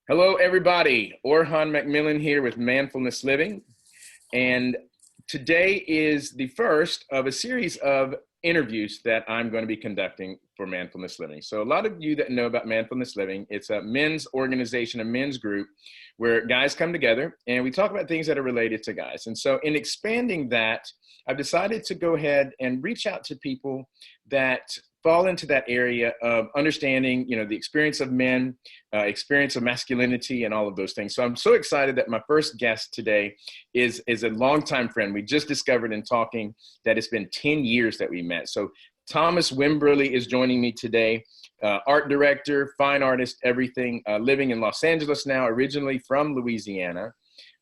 Hello, everybody. Orhan Mc Millan here with Manfulness Living. And today is the first of a series of interviews that I'm going to be conducting for Manfulness Living. So a lot of you that know about Manfulness Living, it's a men's organization, a men's group where guys come together and we talk about things that are related to guys. And so in expanding that, I've decided to go ahead and reach out to people that fall into that area of understanding, the experience of men, experience of masculinity, and all of those things. So I'm so excited that my first guest today is a longtime friend. We just discovered in talking that it's been 10 years that we met. So Thomas Wimberly is joining me today, art director, fine artist, everything, living in Los Angeles now, originally from Louisiana.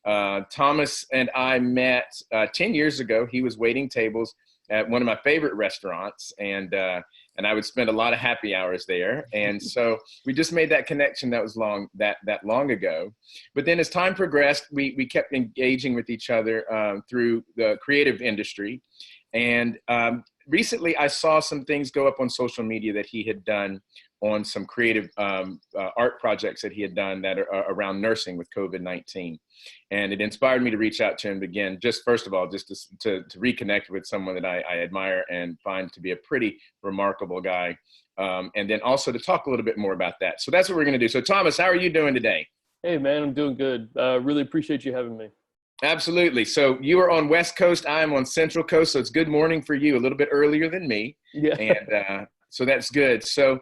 Thomas and I met 10 years ago. He was waiting tables at one of my favorite restaurants, and I would spend a lot of happy hours there. And so we just made that connection that was that long ago. But then as time progressed, we kept engaging with each other through the creative industry. And recently I saw some things go up on social media that he had done on some creative art projects that he had done that are around nursing with COVID-19. And it inspired me to reach out to him again, just first of all, just to reconnect with someone that I admire and find to be a pretty remarkable guy. And then also to talk a little bit more about that. So that's what we're going to do. So Thomas, how are you doing today? Hey man, I'm doing good. Really appreciate you having me. Absolutely. So you are on West Coast, I am on Central Coast. So it's good morning for you, a little bit earlier than me. Yeah. And so that's good. So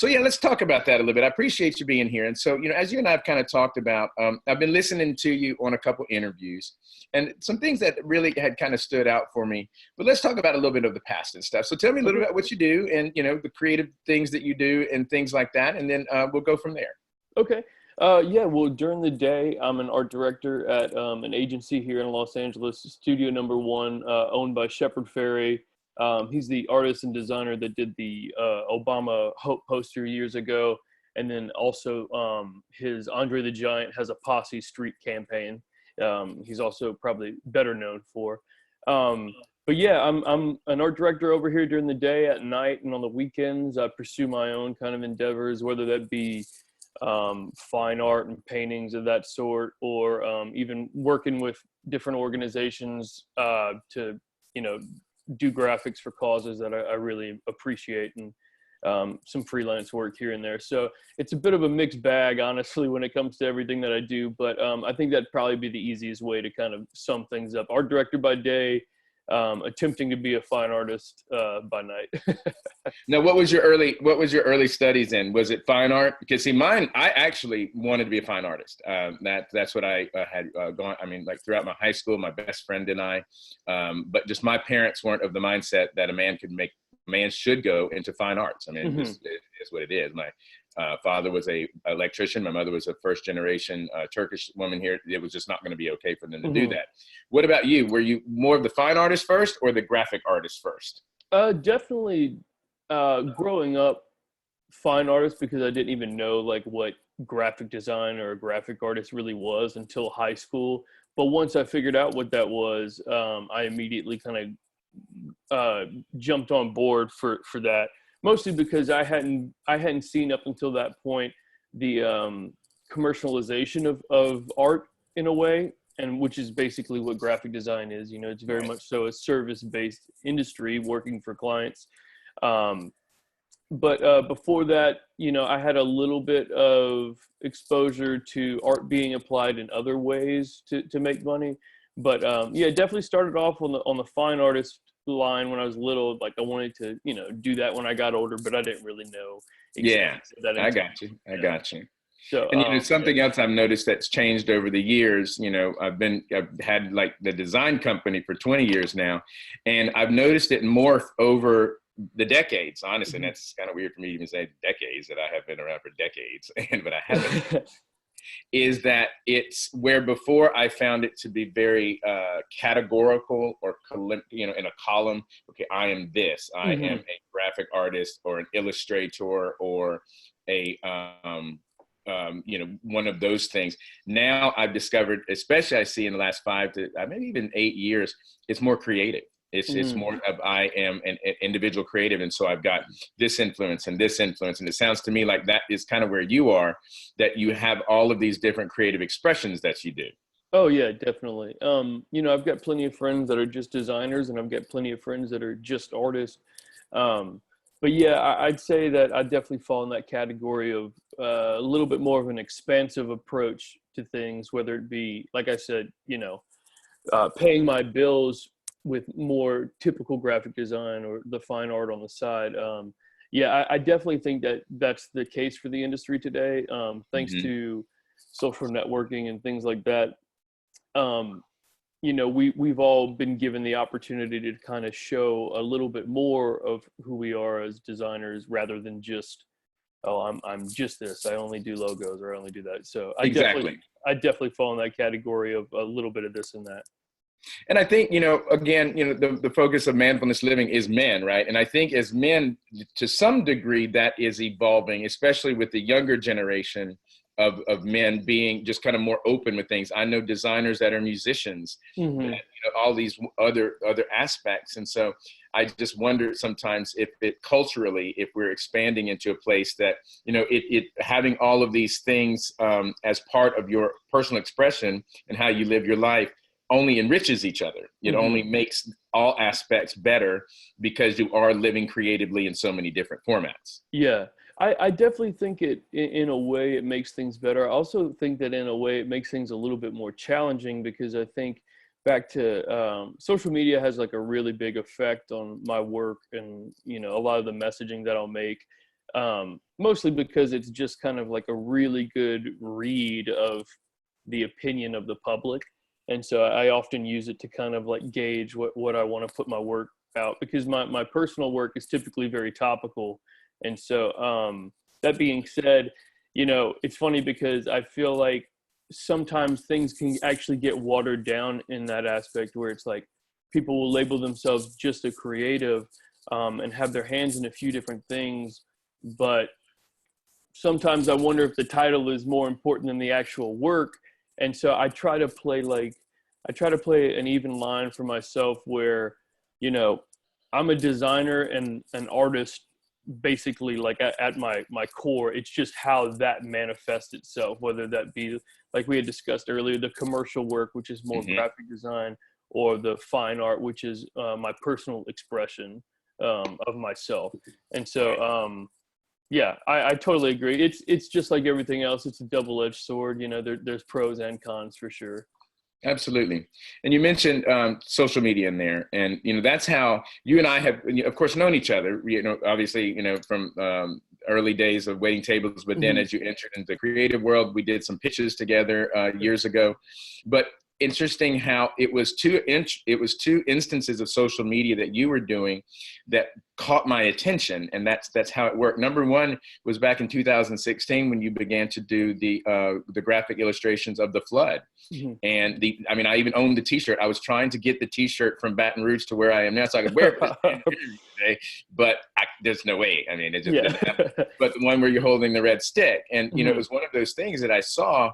yeah, let's talk about that a little bit. I appreciate you being here. And so, as you and I have kind of talked about, I've been listening to you on a couple interviews and some things that really had kind of stood out for me. But let's talk about a little bit of the past and stuff. So tell me a little bit about what you do and, the creative things that you do and things like that. And then we'll go from there. Okay. Yeah, well, during the day, I'm an art director at an agency here in Los Angeles, Studio Number One, owned by Shepard Fairey. He's the artist and designer that did the Obama Hope poster years ago. And then also his Andre the Giant Has a Posse Street campaign. He's also probably better known for. But yeah, I'm an art director over here during the day. At night and on the weekends, I pursue my own kind of endeavors, whether that be fine art and paintings of that sort, or even working with different organizations to, do graphics for causes that I really appreciate, and some freelance work here and there. So it's a bit of a mixed bag, honestly, when it comes to everything that I do. But I think that'd probably be the easiest way to kind of sum things up. Art director by day, attempting to be a fine artist by night. Now, what was your early studies in? Was it fine art? Because see, mine, I actually wanted to be a fine artist. That's what I had gone. I mean, like throughout my high school, my best friend and I, but just my parents weren't of the mindset that a man should go into fine arts. I mean, it is what it is. My father was a electrician. My mother was a first generation Turkish woman here. It was just not going to be okay for them to do that. What about you? Were you more of the fine artist first or the graphic artist first? Definitely growing up, fine artist, because I didn't even know like what graphic design or a graphic artist really was until high school. But once I figured out what that was, I immediately kind of jumped on board for that. Mostly because I hadn't seen up until that point the commercialization of art in a way, and which is basically what graphic design is. It's very much so a service-based industry working for clients. But before that, I had a little bit of exposure to art being applied in other ways to make money. But yeah, definitely started off on the fine artist line when I was little. Like I wanted to, do that when I got older, but I didn't really know exactly that. I got you. So, and something else I've noticed that's changed over the years. I've had like the design company for 20 years now, and I've noticed it morph over the decades. Honestly, and that's kind of weird for me to even say decades, that I have been around for decades, but I haven't. Is that it's where before I found it to be very categorical or, in a column. Okay, I am this. I am a graphic artist or an illustrator or a, one of those things. Now I've discovered, especially I see in the last 5 to maybe even 8 years, it's more creative. It's more of I am an individual creative, and so I've got this influence and this influence, and it sounds to me like that is kind of where you are, that you have all of these different creative expressions that you do. Oh yeah, definitely. You know, I've got plenty of friends that are just designers, and I've got plenty of friends that are just artists. But yeah, I'd say that I definitely fall in that category of a little bit more of an expansive approach to things, whether it be, like I said, you know, paying my bills with more typical graphic design or the fine art on the side. Yeah, I definitely think that that's the case for the industry today. Thanks to social networking and things like that. You know, we've all been given the opportunity to kind of show a little bit more of who we are as designers, rather than just, oh, I'm just this. I only do logos, or I only do that. So I definitely fall in that category of a little bit of this and that. And I think, you know, again, you know, the focus of Manfulness Living is men, right? And I think as men, to some degree, that is evolving, especially with the younger generation of men being just kind of more open with things. I know designers that are musicians, that, you know, all these other aspects. And so I just wonder sometimes if it culturally, if we're expanding into a place that, you know, it having all of these things as part of your personal expression and how you live your life only enriches each other. It only makes all aspects better because you are living creatively in so many different formats. Yeah, I definitely think it, in a way, it makes things better. I also think that in a way it makes things a little bit more challenging, because I think back to social media has like a really big effect on my work, and, you know, a lot of the messaging that I'll make, mostly because it's just kind of like a really good read of the opinion of the public. And so I often use it to kind of like gauge what I want to put my work out, because my personal work is typically very topical. And so that being said, you know, it's funny because I feel like sometimes things can actually get watered down in that aspect, where it's like people will label themselves just a creative, and have their hands in a few different things. But sometimes I wonder if the title is more important than the actual work. And so I try to play an even line for myself where, you know, I'm a designer and an artist, basically, like at my core. It's just how that manifests itself, whether that be, like we had discussed earlier, the commercial work, which is more graphic design, or the fine art, which is my personal expression of myself. And so yeah, I totally agree. It's just like everything else. It's a double-edged sword. You know, there's pros and cons for sure. Absolutely. And you mentioned social media in there, and, you know, that's how you and I have, of course, known each other, you know, obviously, you know, from early days of waiting tables, but then as you entered into the creative world, we did some pitches together years ago. But interesting how it was two instances of social media that you were doing that caught my attention, and that's how it worked. Number one was back in 2016 when you began to do the graphic illustrations of the flood. And I mean, I even owned the T-shirt. I was trying to get the T-shirt from Baton Rouge to where I am now, so I could wear it for this interview today. But there's no way. I mean, it just doesn't happen. But the one where you're holding the red stick, and, you know, it was one of those things that I saw,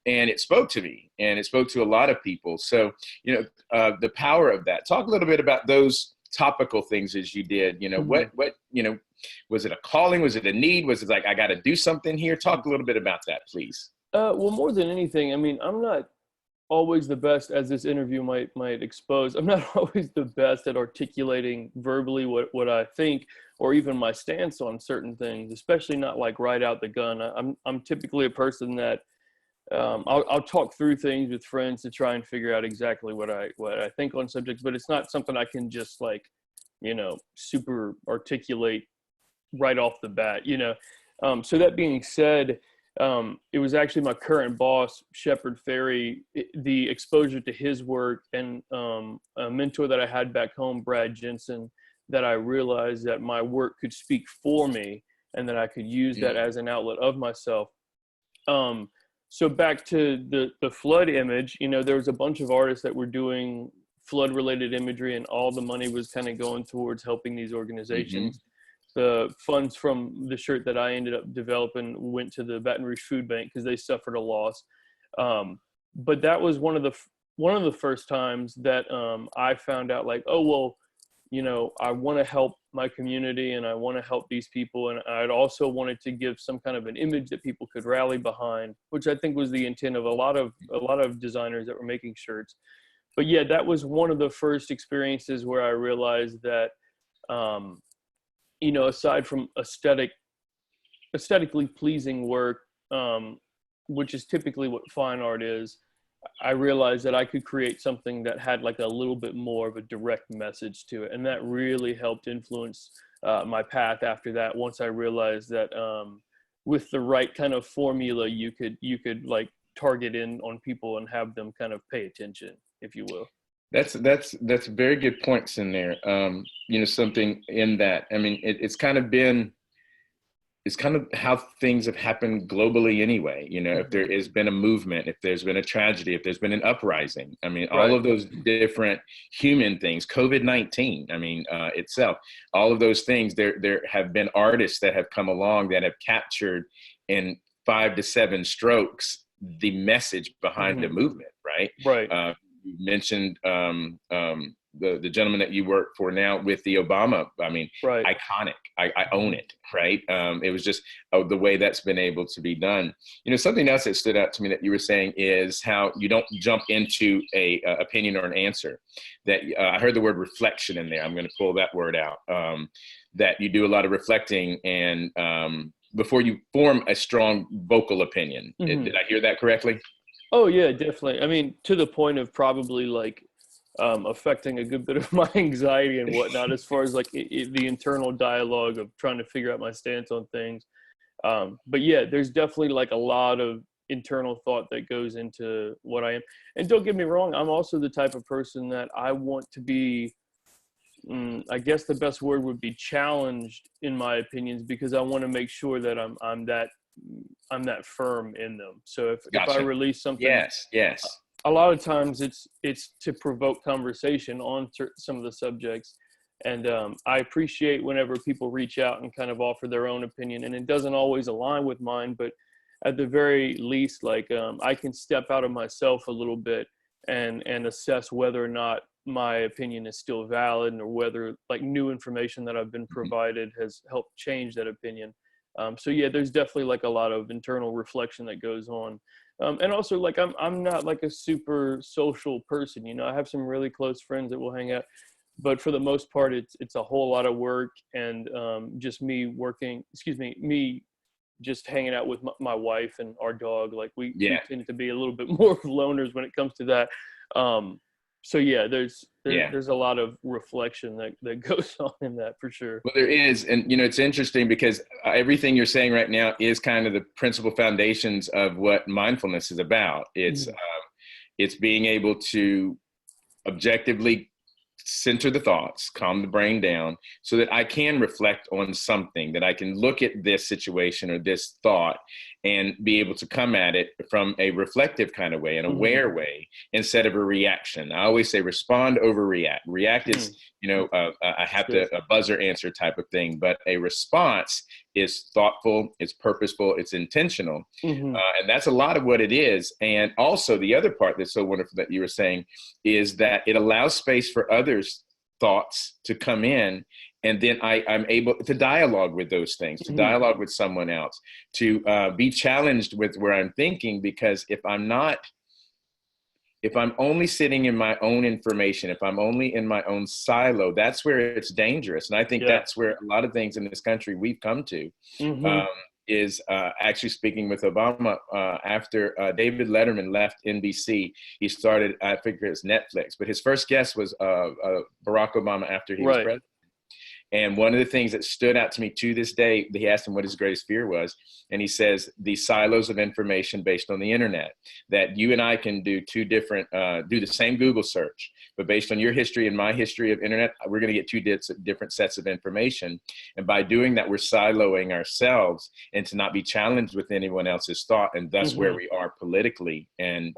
and it spoke to me, and it spoke to a lot of people. So, you know, the power of that. Talk a little bit about those topical things as you did. You know, what you know, was it a calling? Was it a need? Was it like, I got to do something here? Talk a little bit about that, please. Well, more than anything, I mean, I'm not always the best, as this interview might expose. I'm not always the best at articulating verbally what I think, or even my stance on certain things, especially not like right out the gun. I'm typically a person that I'll talk through things with friends to try and figure out exactly what I think on subjects, but it's not something I can just, like, you know, super articulate right off the bat, you know. So that being said, it was actually my current boss, Shepard Ferry, the exposure to his work, and a mentor that I had back home, Brad Jensen, that I realized that my work could speak for me, and that I could use that as an outlet of myself. So back to the flood image, you know, there was a bunch of artists that were doing flood related imagery, and all the money was kind of going towards helping these organizations. The funds from the shirt that I ended up developing went to the Baton Rouge Food Bank because they suffered a loss. But that was one of one of the first times that I found out like, oh, well, I want to help my community and I want to help these people. And I'd also wanted to give some kind of an image that people could rally behind, which I think was the intent of a lot of designers that were making shirts. But yeah, that was one of the first experiences where I realized that, aside from aesthetically pleasing work, which is typically what fine art is, I realized that I could create something that had like a little bit more of a direct message to it. And that really helped influence my path after that. Once I realized that with the right kind of formula, you could like target in on people and have them kind of pay attention, if you will. That's very good points in there. Something in that. I mean, it's kind of how things have happened globally anyway. If there has been a movement, if there's been a tragedy, if there's been an uprising, I mean, all of those different human things, COVID-19, I mean, itself, all of those things, there have been artists that have come along that have captured in 5 to 7 strokes the message behind the movement, right? Right. You mentioned the gentleman that you work for now with the Obama, I mean, right. iconic. I own it, right? It was just the way that's been able to be done. Something else that stood out to me that you were saying is how you don't jump into a opinion or an answer. That I heard the word reflection in there. I'm going to pull that word out. That you do a lot of reflecting and before you form a strong vocal opinion. Did I hear that correctly? Oh yeah, definitely. I mean, to the point of probably like affecting a good bit of my anxiety and whatnot, as far as like the internal dialogue of trying to figure out my stance on things. But yeah, there's definitely like a lot of internal thought that goes into what I am. And don't get me wrong, I'm also the type of person that I want to be, I guess the best word would be challenged in my opinions, because I want to make sure that I'm that firm in them. So if I release something, yes. A lot of times it's to provoke conversation on some of the subjects. And I appreciate whenever people reach out and kind of offer their own opinion, and it doesn't always align with mine, but at the very least, like I can step out of myself a little bit and assess whether or not my opinion is still valid, or whether like new information that I've been provided has helped change that opinion. So yeah, there's definitely like a lot of internal reflection that goes on. And also like I'm not like a super social person. I have some really close friends that will hang out, but for the most part, it's a whole lot of work and just me just hanging out with my wife and our dog. Like we tend to be a little bit more loners when it comes to that. So yeah, there's a lot of reflection that goes on in that for sure. Well, there is. And, it's interesting because everything you're saying right now is kind of the principal foundations of what mindfulness is about. It's being able to objectively center the thoughts, calm the brain down so that I can reflect on something, that I can look at this situation or this thought and be able to come at it from a reflective kind of way, an aware way, instead of a reaction. I always say respond over react. React is, I have to a buzzer answer type of thing, but a response is thoughtful, it's purposeful, it's intentional. And that's a lot of what it is. And also the other part that's so wonderful that you were saying is that it allows space for others' thoughts to come in. And then I'm able to dialogue with those things, to dialogue with someone else, to be challenged with where I'm thinking, because if I'm only sitting in my own information, if I'm only in my own silo, that's where it's dangerous. And I think that's where a lot of things in this country we've come to, is actually speaking with Obama after David Letterman left NBC. He started, I figure it's Netflix, but his first guest was Barack Obama after he was president. And one of the things that stood out to me to this day, he asked him what his greatest fear was. And he says, the silos of information based on the internet, that you and I can do do the same Google search, but based on your history and my history of internet, we're going to get two different sets of information. And by doing that, we're siloing ourselves and to not be challenged with anyone else's thought. And that's where we are politically and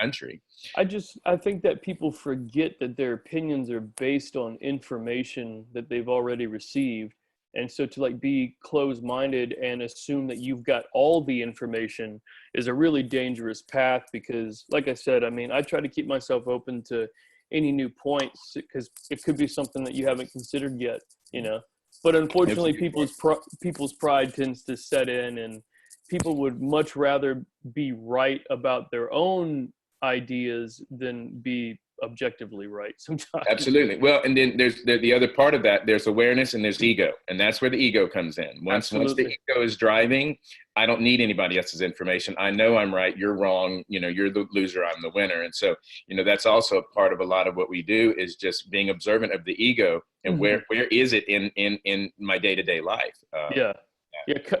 country. I think that people forget that their opinions are based on information that they've already received. And so to like be closed-minded and assume that you've got all the information is a really dangerous path, because like I said, I mean, I try to keep myself open to any new points, because it could be something that you haven't considered yet, you know. But unfortunately, people's pride tends to set in, and people would much rather be right about their own ideas than be objectively right sometimes. Absolutely. Well, and then there's the other part of that. There's awareness and there's ego, and that's where the ego comes in. Once the ego is driving, I don't need anybody else's information. I know I'm right. You're wrong. You know, you're the loser. I'm the winner. And so, you know, that's also a part of a lot of what we do, is just being observant of the ego and where is it in my day-to-day life.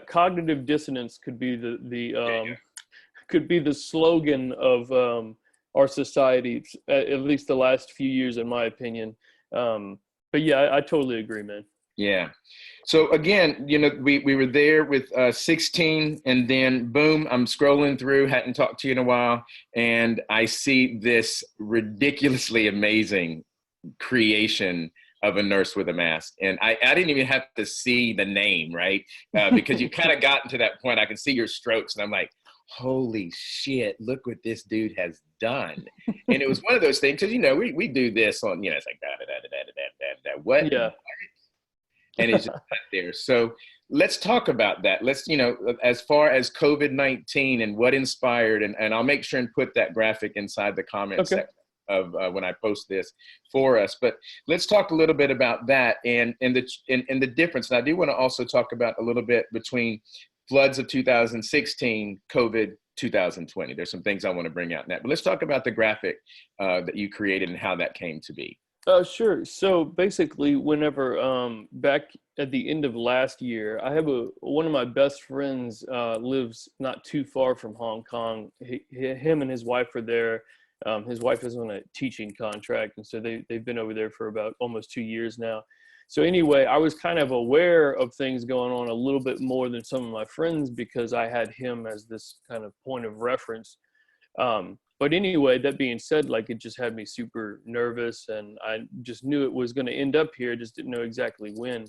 Cognitive dissonance could be could be the slogan of our society, at least the last few years, in my opinion. But yeah, I totally agree, man. Yeah. So again, you know, we were there with 16, and then boom, I'm scrolling through, hadn't talked to you in a while, and I see this ridiculously amazing creation of A Nurse with a Mask. And I didn't even have to see the name, right? Because you kind of gotten to that point. I can see your strokes, and I'm like, holy shit, look what this dude has done. And it was one of those things, because, you know, we do this on, you know, it's like what? Yeah. And it's just not there. So let's talk about that. Let's, you know, as far as COVID-19 and what inspired, and I'll make sure and put that graphic inside the comment section of when I post this for us. But let's talk a little bit about that and the difference. And I do want to also talk about a little bit between floods of 2016, COVID 2020. There's some things I want to bring out in that. But let's talk about the graphic that you created and how that came to be. Sure. So basically, whenever back at the end of last year, I have one of my best friends lives not too far from Hong Kong. Him and his wife are there. His wife is on a teaching contract, and so they've been over there for about almost 2 years now. So anyway, I was kind of aware of things going on a little bit more than some of my friends, because I had him as this kind of point of reference. But anyway, that being said, like, it just had me super nervous, and I just knew it was going to end up here. Just didn't know exactly when.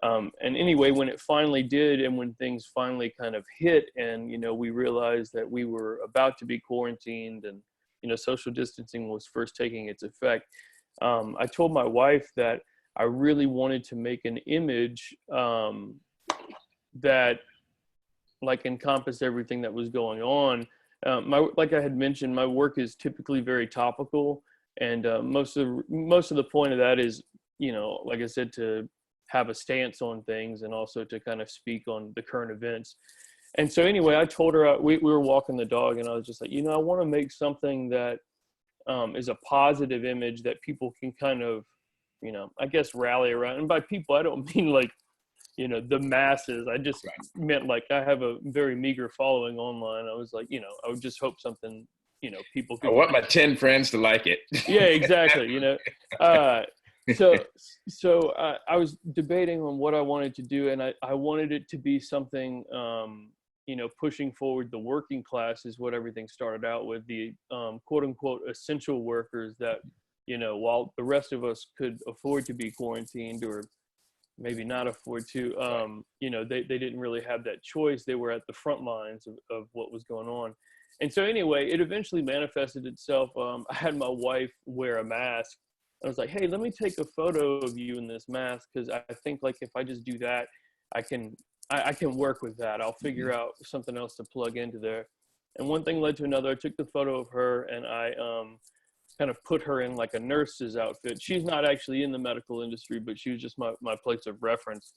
And anyway, when it finally did, and when things finally kind of hit, and, you know, we realized that we were about to be quarantined, and, you know, social distancing was first taking its effect, I told my wife that I really wanted to make an image that like encompassed everything that was going on. Like I had mentioned, my work is typically very topical, and most of the point of that is, you know, like I said, to have a stance on things, and also to kind of speak on the current events. And so anyway, I told her, we were walking the dog, and I was just like, you know, I want to make something that is a positive image that people can kind of, you know, I guess rally around. And by people, I don't mean like, you know, the masses. I just meant like, I have a very meager following online. I was like, you know, I would just hope something, you know, people could. I want my 10 friends to like it. Yeah, exactly. You know, so I was debating on what I wanted to do, and I wanted it to be something, you know, pushing forward the working class is what everything started out with, the quote unquote essential workers that, you know, while the rest of us could afford to be quarantined, or maybe not afford to, you know, they didn't really have that choice. They were at the front lines of what was going on. And so anyway, it eventually manifested itself. I had my wife wear a mask. I was like, hey, let me take a photo of you in this mask, because I think like if I just do that, I can work with that. I'll figure out something else to plug into there. And one thing led to another. I took the photo of her, and I kind of put her in like a nurse's outfit. She's not actually in the medical industry, but she was just my place of reference.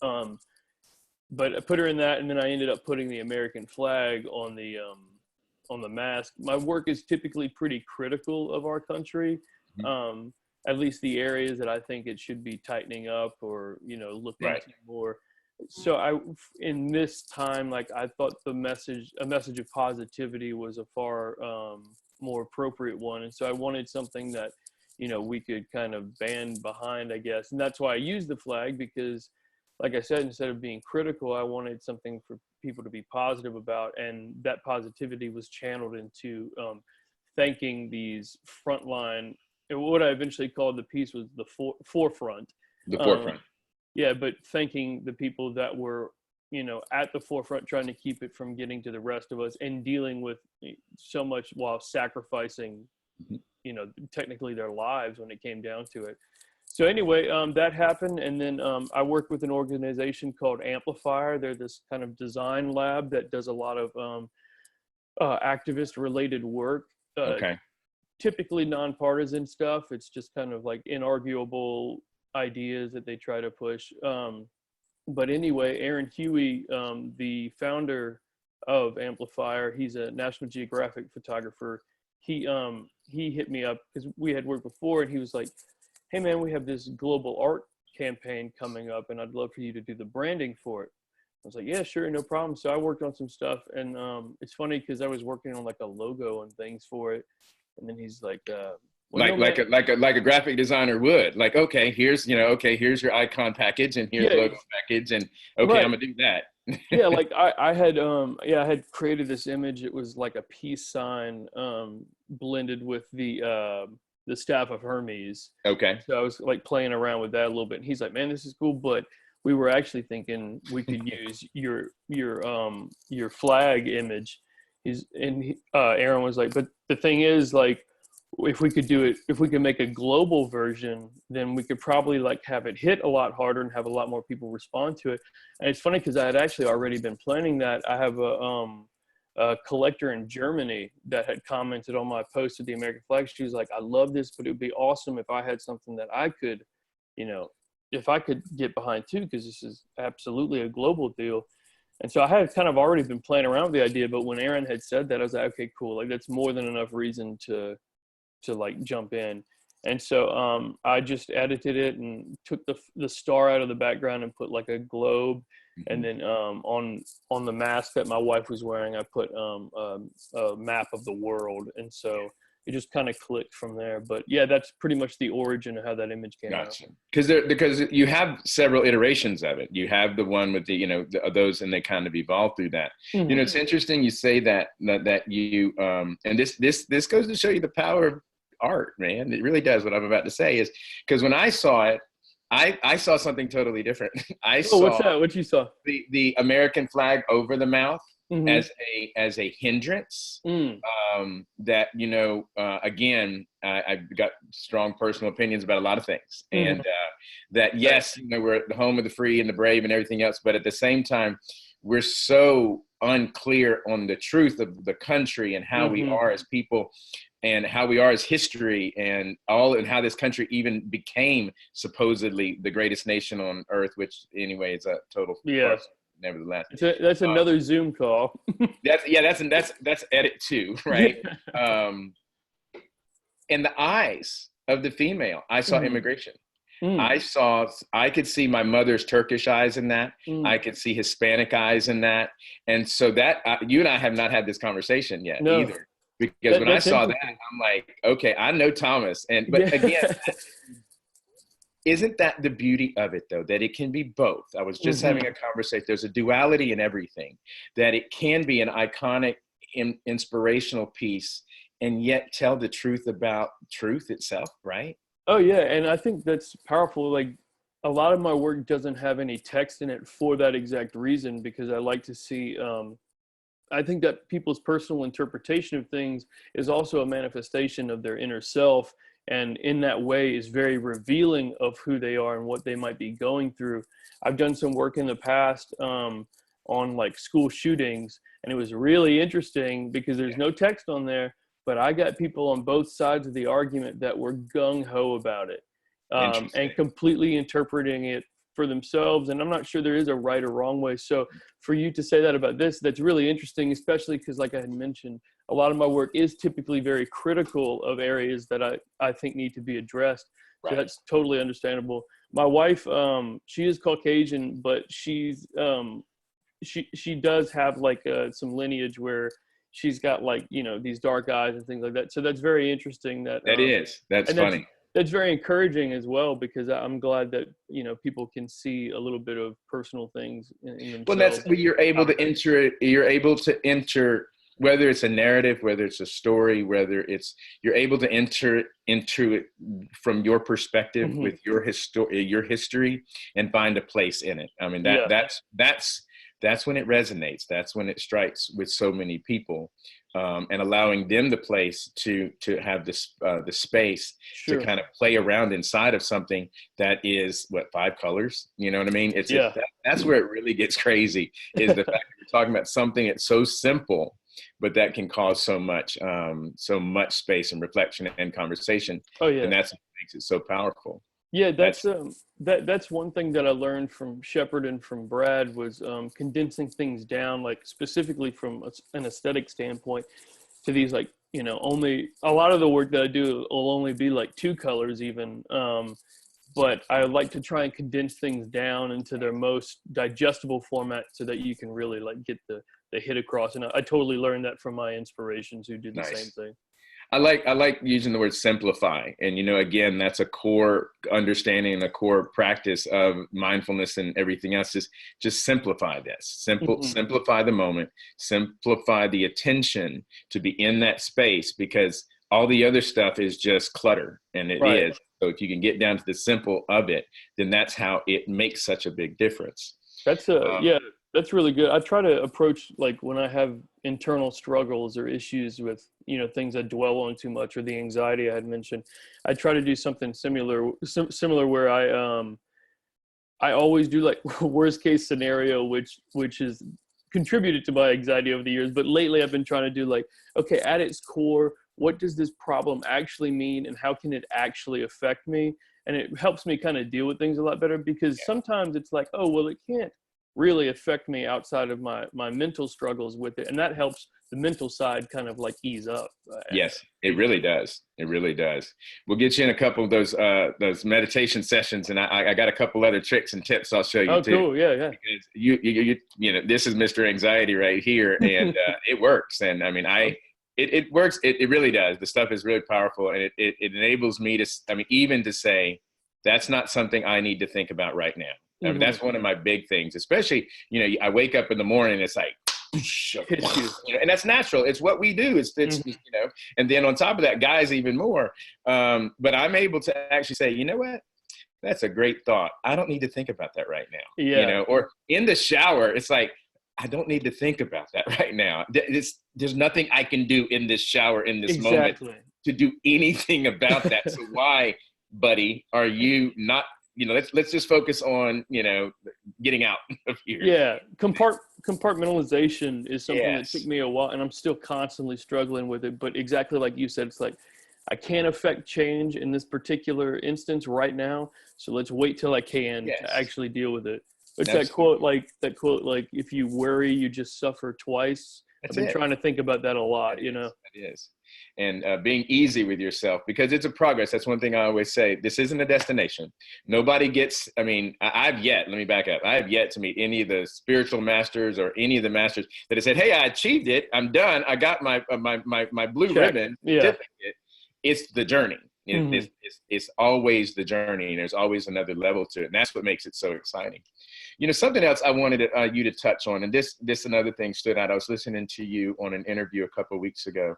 But I put her in that, and then I ended up putting the American flag on the mask. My work is typically pretty critical of our country, at least the areas that I think it should be tightening up, or, you know, looking into more. So in this time, like, I thought a message of positivity was a far more appropriate one. And so I wanted something that, you know, we could kind of band behind, I guess. And that's why I used the flag, because like I said, instead of being critical, I wanted something for people to be positive about. And that positivity was channeled into thanking these frontline, and what I eventually called the piece was the forefront. The forefront. yeah, but thanking the people that were, you know, at the forefront trying to keep it from getting to the rest of us and dealing with so much while sacrificing, you know, technically their lives when it came down to it. So anyway, that happened. And then I worked with an organization called Amplifier. They're this kind of design lab that does a lot of activist related work, Okay. typically nonpartisan stuff. It's just kind of like inarguable ideas that they try to push. But anyway, Aaron Huey, the founder of Amplifier, he's a National Geographic photographer. He hit me up because we had worked before, and he was like, "Hey man, we have this global art campaign coming up, and I'd love for you to do the branding for it." I was like, "Yeah, sure, no problem." So I worked on some stuff, and it's funny because I was working on like a logo and things for it, and then he's like, well, Like a graphic designer would, like, okay, here's, you know, okay, here's your icon package and here's yeah, logo package, and okay, I'm right. gonna do that. Yeah, like I had I had created this image. It was like a peace sign blended with the staff of Hermes. Okay. So I was like playing around with that a little bit. And he's like, "Man, this is cool," but we were actually thinking we could use your flag image. Aaron was like, "But the thing is, like, if we could do it, if we could make a global version, then we could probably like have it hit a lot harder and have a lot more people respond to it." And it's funny because I had actually already been planning that. I have a collector in Germany that had commented on my post of the American flag. She was like, "I love this, but it would be awesome if I had something that I could, you know, if I could get behind too, because this is absolutely a global deal." And so I had kind of already been playing around with the idea, but when Aaron had said that, I was like, "Okay, cool. Like that's more than enough reason to like jump in." And so I just edited it and took the star out of the background and put like a globe. Mm-hmm. And then on the mask that my wife was wearing, I put a map of the world. And so it just kind of clicked from there. But yeah, that's pretty much the origin of how that image came out. Gotcha. Because you have several iterations of it. You have the one with the, you know, those, and they kind of evolve through that. Mm-hmm. You know, it's interesting you say that you and this goes to show you the power of art, man. It really does. What I'm about to say is, because when I saw it, I saw something totally different. I saw what's that? What you saw? The American flag over the mouth. Mm-hmm. as a hindrance. Mm. That, you know, again, I've got strong personal opinions about a lot of things, and that yes, you know, we're at the home of the free and the brave and everything else, but at the same time, we're so unclear on the truth of the country and how we are as people, and how we are as history, and how this country even became supposedly the greatest nation on earth, which anyway is a total farce, nevertheless. That's another Zoom call. That's edit too, right? In the eyes of the female, I saw immigration. I could see my mother's Turkish eyes in that. I could see Hispanic eyes in that. And so that you and I have not had this conversation yet either. Because when I saw that, I'm like, okay, I know Thomas. But again, isn't that the beauty of it, though, that it can be both? I was just having a conversation. There's a duality in everything, that it can be an iconic, inspirational piece and yet tell the truth about truth itself, right? Oh, yeah. And I think that's powerful. Like, a lot of my work doesn't have any text in it for that exact reason, because I like to see, I think that people's personal interpretation of things is also a manifestation of their inner self. And in that way is very revealing of who they are and what they might be going through. I've done some work in the past on like school shootings, and it was really interesting because there's no text on there, but I got people on both sides of the argument that were gung-ho about it, and completely interpreting it for themselves. And I'm not sure there is a right or wrong way. So for you to say that about this, that's really interesting, especially because, like I had mentioned, a lot of my work is typically very critical of areas that I think need to be addressed. Right. So that's totally understandable. My wife, she is Caucasian, but she's she does have like some lineage where she's got like, you know, these dark eyes and things like that. So that's very interesting. That's funny. That's very encouraging as well, because I'm glad that, you know, people can see a little bit of personal things in themselves. Well, that's where you're able to enter whether it's a narrative, whether it's a story, whether it's you're able to enter into it from your perspective with your history and find a place in it. I mean, that's when it resonates. That's when it strikes with so many people, and allowing them the place to have this the space to kind of play around inside of something that is what, 5 colors. You know what I mean? That's where it really gets crazy. Is the fact that we're talking about something that's so simple, but that can cause so much space and reflection and conversation. Oh yeah, and that's what makes it so powerful. Yeah, that's one thing that I learned from Shepard and from Brad was condensing things down, like specifically from an aesthetic standpoint, to these, like, you know, only a lot of the work that I do will only be like 2 colors even. But I like to try and condense things down into their most digestible format so that you can really like get the hit across. And I totally learned that from my inspirations who do the same thing. I like using the word simplify. And, you know, again, that's a core understanding and a core practice of mindfulness and everything else, is just simplify this. Simplify the moment, simplify the attention to be in that space, because all the other stuff is just clutter, and it is. So if you can get down to the simple of it, then that's how it makes such a big difference. That's that's really good. I try to approach, like, when I have internal struggles or issues with, you know, things I dwell on too much, or the anxiety I had mentioned, I try to do something similar where I always do like worst case scenario, which has contributed to my anxiety over the years. But lately I've been trying to do like, okay, at its core, what does this problem actually mean, and how can it actually affect me? And it helps me kind of deal with things a lot better, because sometimes it's like, oh, well, it can't really affect me outside of my mental struggles with it. And that helps the mental side kind of like ease up. Yes, it really does. It really does. We'll get you in a couple of those meditation sessions, and I got a couple other tricks and tips I'll show you too. Oh, cool. Yeah. Because you know, this is Mr. Anxiety right here, and it works. And I mean, it works. It really does. The stuff is really powerful, and it enables me to, I mean, even to say, that's not something I need to think about right now. I mean, that's one of my big things, especially, you know, I wake up in the morning, it's like, you know, and that's natural. It's what we do. It's you know, and then on top of that, guys, even more. But I'm able to actually say, you know what? That's a great thought. I don't need to think about that right now. Yeah. You know, or in the shower, it's like, I don't need to think about that right now. There's nothing I can do in this shower in this moment to do anything about that. So why, buddy, are you not? You know, let's just focus on, you know, getting out of here. Yeah, compartmentalization is something that took me a while, and I'm still constantly struggling with it. But exactly like you said, it's like, I can't affect change in this particular instance right now, so let's wait till I can to actually deal with it. It's that quote, like, if you worry, you just suffer twice. I've been trying to think about that a lot, you know. It is. And being easy with yourself, because it's a progress. That's one thing I always say. This isn't a destination. Nobody gets, I mean, let me back up. I have yet to meet any of the spiritual masters or any of the masters that have said, hey, I achieved it. I'm done. I got my blue ribbon certificate. It's the journey. It's always the journey, and there's always another level to it. And that's what makes it so exciting. You know, something else I wanted you to touch on, and this another thing stood out. I was listening to you on an interview a couple of weeks ago.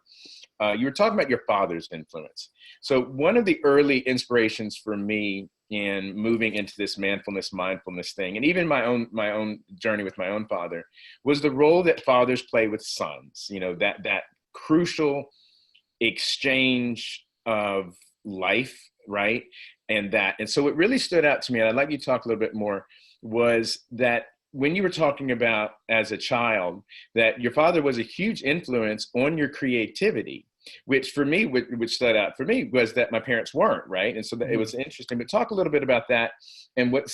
You were talking about your father's influence. So one of the early inspirations for me in moving into this mindfulness thing, and even my own journey with my own father, was the role that fathers play with sons. You know, that crucial exchange of life, right? And so it really stood out to me, and I'd like you to talk a little bit more, was that when you were talking about as a child, that your father was a huge influence on your creativity, which for me, which stood out for me, was that my parents weren't, right? And so that it was interesting. But talk a little bit about that, and what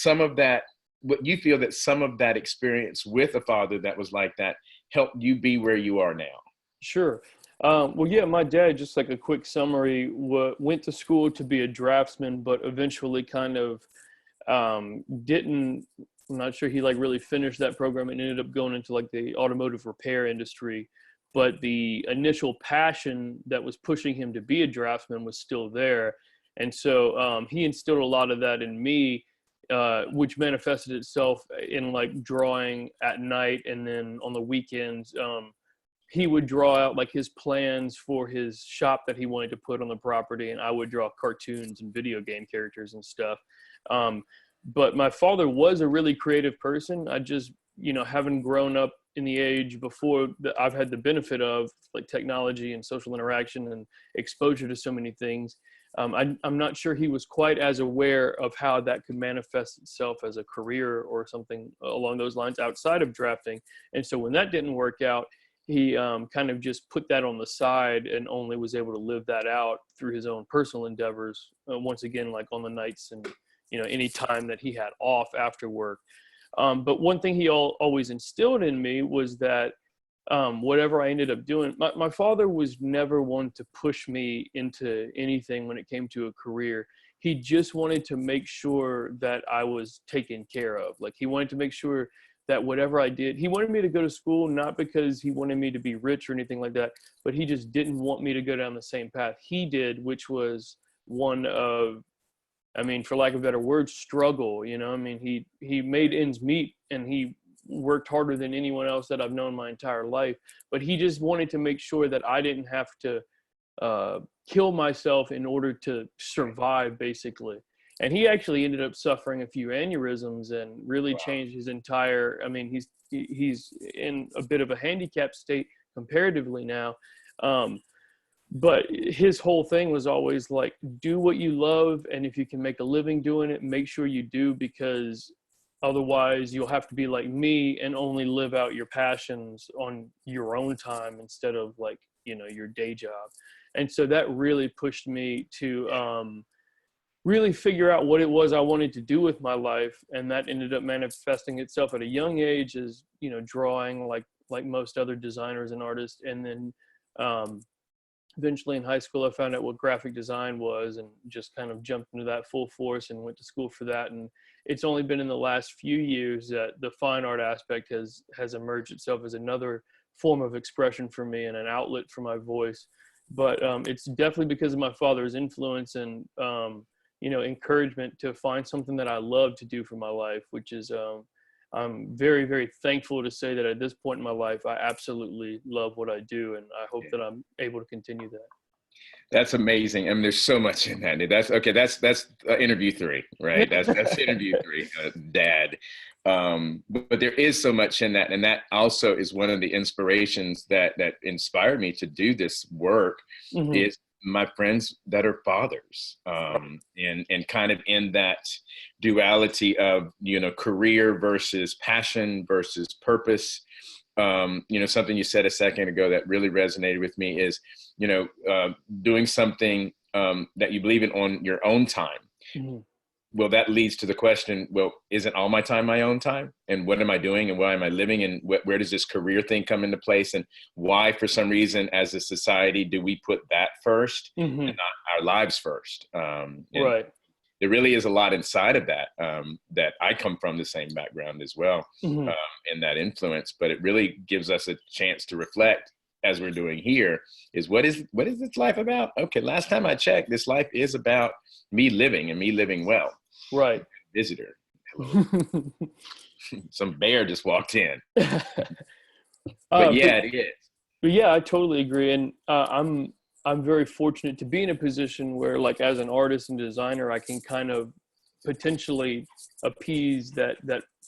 you feel that some of that experience with a father that was like that helped you be where you are now. Sure. Well, yeah, my dad, just like a quick summary, went to school to be a draftsman, but eventually kind of I'm not sure he like really finished that program, and ended up going into like the automotive repair industry. But the initial passion that was pushing him to be a draftsman was still there. And so he instilled a lot of that in me, which manifested itself in like drawing at night, and then on the weekends, he would draw out like his plans for his shop that he wanted to put on the property, and I would draw cartoons and video game characters and stuff. But my father was a really creative person. I just, having grown up in the age before that I've had the benefit of like technology and social interaction and exposure to so many things. I'm not sure he was quite as aware of how that could manifest itself as a career or something along those lines outside of drafting. And so when that didn't work out, he kind of just put that on the side and only was able to live that out through his own personal endeavors. Once again, like on the nights and, any time that he had off after work. But one thing he always instilled in me was that whatever I ended up doing, my father was never one to push me into anything when it came to a career. He just wanted to make sure that I was taken care of. Like he wanted to make sure that whatever I did, he wanted me to go to school, not because he wanted me to be rich or anything like that, but he just didn't want me to go down the same path he did, which was one of, for lack of a better word, struggle. He made ends meet and he worked harder than anyone else that I've known my entire life, but he just wanted to make sure that I didn't have to kill myself in order to survive, basically. And he actually ended up suffering a few aneurysms and really changed his entire, he's in a bit of a handicapped state comparatively now. But his whole thing was always like, do what you love. And if you can make a living doing it, make sure you do, because otherwise you'll have to be like me and only live out your passions on your own time instead of like, your day job. And so that really pushed me to really figure out what it was I wanted to do with my life. And that ended up manifesting itself at a young age as, drawing like most other designers and artists. And then eventually in high school, I found out what graphic design was and just kind of jumped into that full force and went to school for that. And it's only been in the last few years that the fine art aspect has emerged itself as another form of expression for me and an outlet for my voice. But it's definitely because of my father's influence and, encouragement to find something that I love to do for my life, which is, I'm very, very thankful to say that at this point in my life, I absolutely love what I do. And I hope that I'm able to continue that. That's amazing. There's so much in that. That's interview 3, right? That's interview 3, Dad. But there is so much in that. And that also is one of the inspirations that inspired me to do this work is my friends that are fathers, and kind of in that duality of, career versus passion versus purpose. Something you said a second ago that really resonated with me is, doing something that you believe in on your own time. Well, that leads to the question, well, isn't all my time my own time? And what am I doing and why am I living? And where does this career thing come into place? And why, for some reason, as a society, do we put that first and not our lives first? Right. There really is a lot inside of that, that I come from the same background as well, and that influence, but it really gives us a chance to reflect as we're doing here is what is this life about? Okay, last time I checked, this life is about me living and me living well. Right. Visitor. Hello. Some bear just walked in. But it is. But yeah, I totally agree. And I'm very fortunate to be in a position where, like, as an artist and designer, I can kind of potentially appease that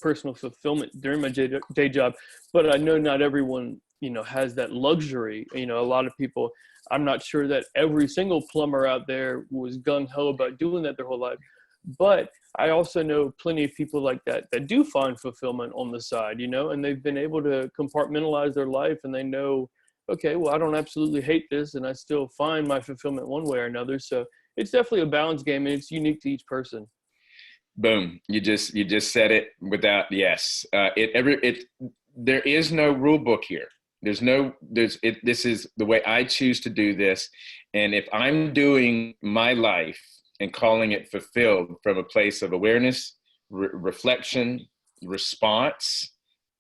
personal fulfillment during my day job. But I know not everyone, has that luxury. A lot of people, I'm not sure that every single plumber out there was gung-ho about doing that their whole life. But I also know plenty of people like that do find fulfillment on the side, and they've been able to compartmentalize their life, and they know, okay, well, I don't absolutely hate this, and I still find my fulfillment one way or another. So it's definitely a balance game, and it's unique to each person. Boom! You just said it without yes. There is no rule book here. This is the way I choose to do this, and if I'm doing my life and calling it fulfilled from a place of awareness, reflection, response,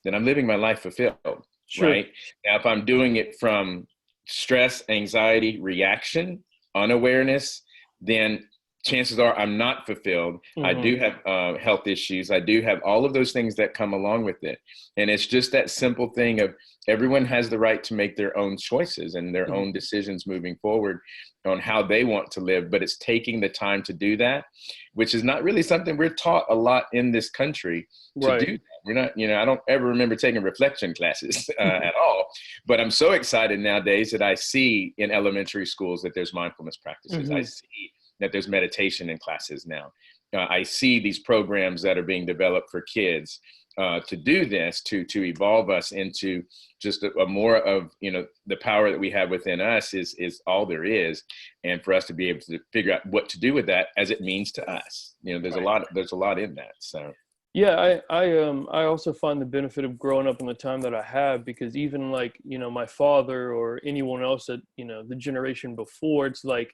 then I'm living my life fulfilled. Sure. Right? Now, if I'm doing it from stress, anxiety, reaction, unawareness, then chances are I'm not fulfilled. I do have health issues. I do have all of those things that come along with it. And it's just that simple thing of everyone has the right to make their own choices and their own decisions moving forward on how they want to live. But it's taking the time to do that, which is not really something we're taught a lot in this country to do that. We're not, I don't ever remember taking reflection classes at all. But I'm so excited nowadays that I see in elementary schools that there's mindfulness practices. I see that there's meditation in classes now. I see these programs that are being developed for kids to do this, to evolve us into just a more of, the power that we have within us is all there is. And for us to be able to figure out what to do with that as it means to us. There's a lot in that. So. Yeah, I also find the benefit of growing up in the time that I have, because even like, my father or anyone else that, the generation before, it's like,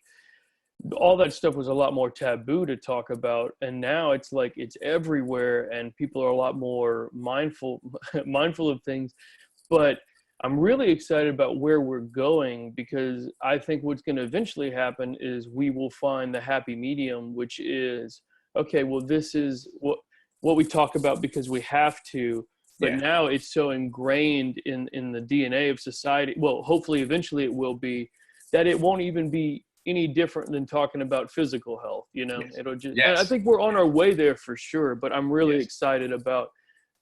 all that stuff was a lot more taboo to talk about, and now it's like it's everywhere and people are a lot more mindful of things. But I'm really excited about where we're going, because I think what's going to eventually happen is we will find the happy medium, which is, okay, well, this is what we talk about because we have to, but now it's so ingrained in the DNA of society. Well, hopefully eventually it will be, that it won't even be any different than talking about physical health. It'll just, and I think we're on our way there for sure, but I'm really excited about,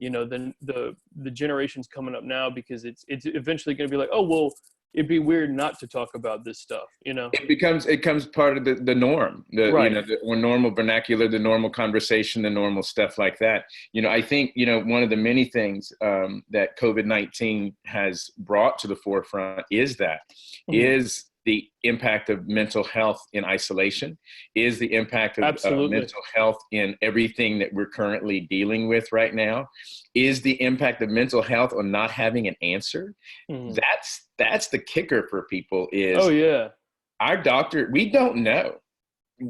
the generations coming up now, because it's eventually going to be like, oh, well, it'd be weird not to talk about this stuff, It becomes part of the norm, or normal vernacular, the normal conversation, the normal stuff like that. I think, one of the many things that COVID-19 has brought to the forefront is the impact of mental health in isolation, is the impact of mental health in everything that we're currently dealing with right now, is the impact of mental health on not having an answer. That's the kicker for people is, our doctor, we don't know.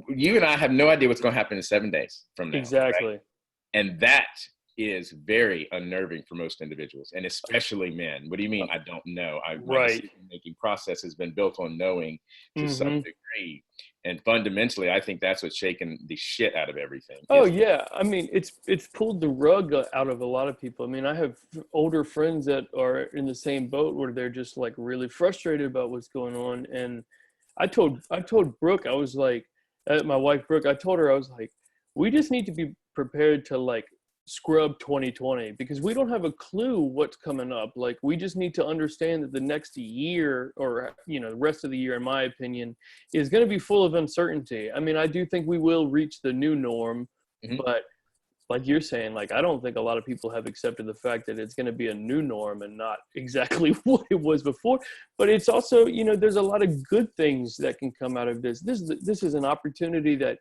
You and I have no idea what's going to happen in 7 days from now. Exactly. Right? And that is very unnerving for most individuals, and especially men. What do you mean? I don't know. My decision-making process has been built on knowing to some degree. And fundamentally, I think that's what's shaken the shit out of everything. Oh, yeah. I mean, it's pulled the rug out of a lot of people. I mean, I have older friends that are in the same boat where they're just like really frustrated about what's going on. And I told Brooke, I was like, my wife Brooke, I told her, I was like, we just need to be prepared to like scrub 2020, because we don't have a clue what's coming up. Like, we just need to understand that the next year, or the rest of the year, in my opinion, is going to be full of uncertainty. I mean, I do think we will reach the new norm, but like you're saying, like, I don't think a lot of people have accepted the fact that it's going to be a new norm and not exactly what it was before. But it's also, there's a lot of good things that can come out of this. This is an opportunity that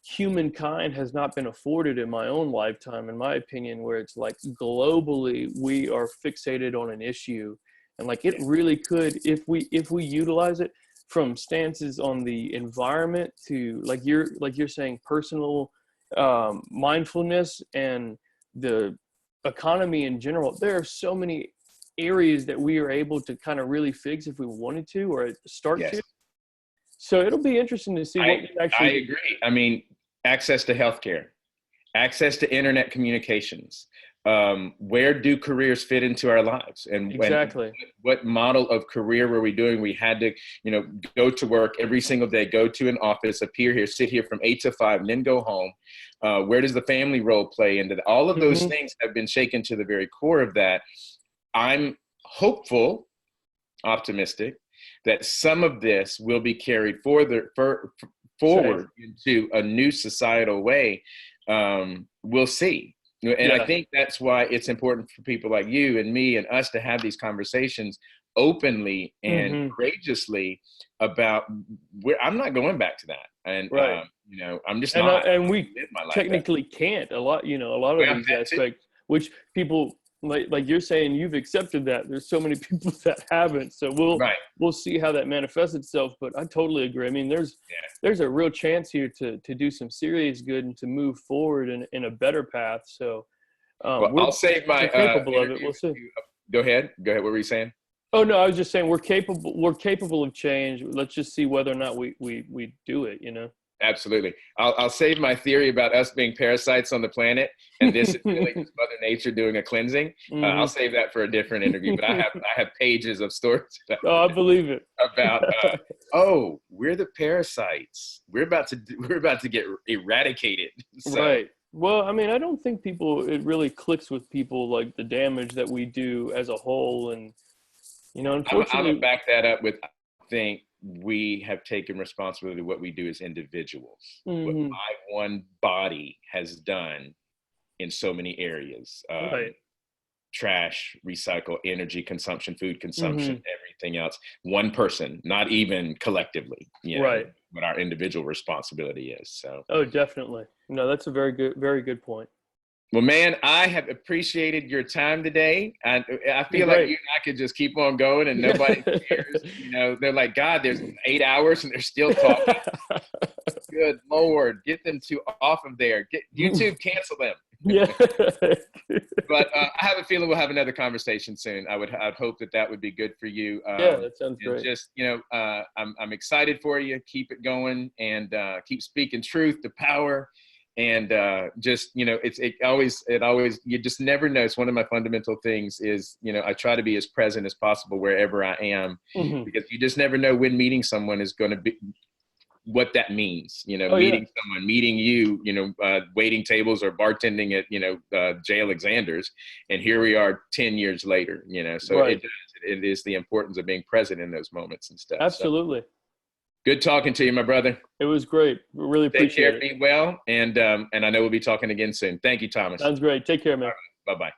humankind has not been afforded in my own lifetime, in my opinion, where it's like globally we are fixated on an issue, and like it really could, if we utilize it from stances on the environment to like you're saying, personal mindfulness and the economy in general. There are so many areas that we are able to kind of really fix if we wanted to, or start to. So it'll be interesting to see what we actually. I agree. I mean, access to healthcare, access to internet communications. Where do careers fit into our lives? And what model of career were we doing? We had to, go to work every single day, go to an office, appear here, sit here from 8 to 5, and then go home. Where does the family role play into that? All of those things have been shaken to the very core of that. I'm hopeful, optimistic, that some of this will be carried forward into a new societal way. We'll see. And I think that's why it's important for people like you and me and us to have these conversations openly and courageously about where I'm not going back to that. And, I'm just not. And we technically can't a lot of these aspects, which people, like you're saying, you've accepted that. There's so many people that haven't. So we'll see how that manifests itself. But I totally agree. I mean, there's a real chance here to do some serious good and to move forward in a better path. So I'll save my capable of it. We'll see. Go ahead. What were you saying? Oh no, I was just saying we're capable of change. Let's just see whether or not we do it. Absolutely. I'll save my theory about us being parasites on the planet, and this is really just Mother Nature doing a cleansing. I'll save that for a different interview. But I have pages of stories Oh, I believe it. about oh, we're the parasites. We're about to get eradicated. So, Right. Well, I mean, I don't think it really clicks with people, like the damage that we do as a whole, and I'm unfortunately, gonna back that up with, I think we have taken responsibility of what we do as individuals, what mm-hmm. my one body has done in so many areas. Right. Trash, recycle, energy consumption, food consumption, Mm-hmm. everything else. One person, not even collectively, Right. what our individual responsibility is. So, Oh, definitely. No, that's a very good point. well, man, I have appreciated your time today. I feel like Great. you and I could just keep on going and nobody cares. They're like, God, there's 8 hours and they're still talking. Good Lord, get them off of there. Get YouTube, cancel them. Yeah. But I have a feeling we'll have another conversation soon. I'd hope that would be good for you. Yeah, that sounds great. Just, I'm excited for you. Keep it going and keep speaking truth to power. And it always, you just never know. It's one of my fundamental things is, I try to be as present as possible wherever I am, mm-hmm. because you just never know when meeting someone is going to be, what that means, someone, meeting you, waiting tables or bartending at, J. Alexander's. And here we are 10 years later, so right. It is the importance of being present in those moments and stuff. Absolutely. So, good talking to you, my brother. It was great. Really appreciate it. Take care, be well. And I know we'll be talking again soon. Thank you, Thomas. Sounds great. Take care, man. Bye-bye.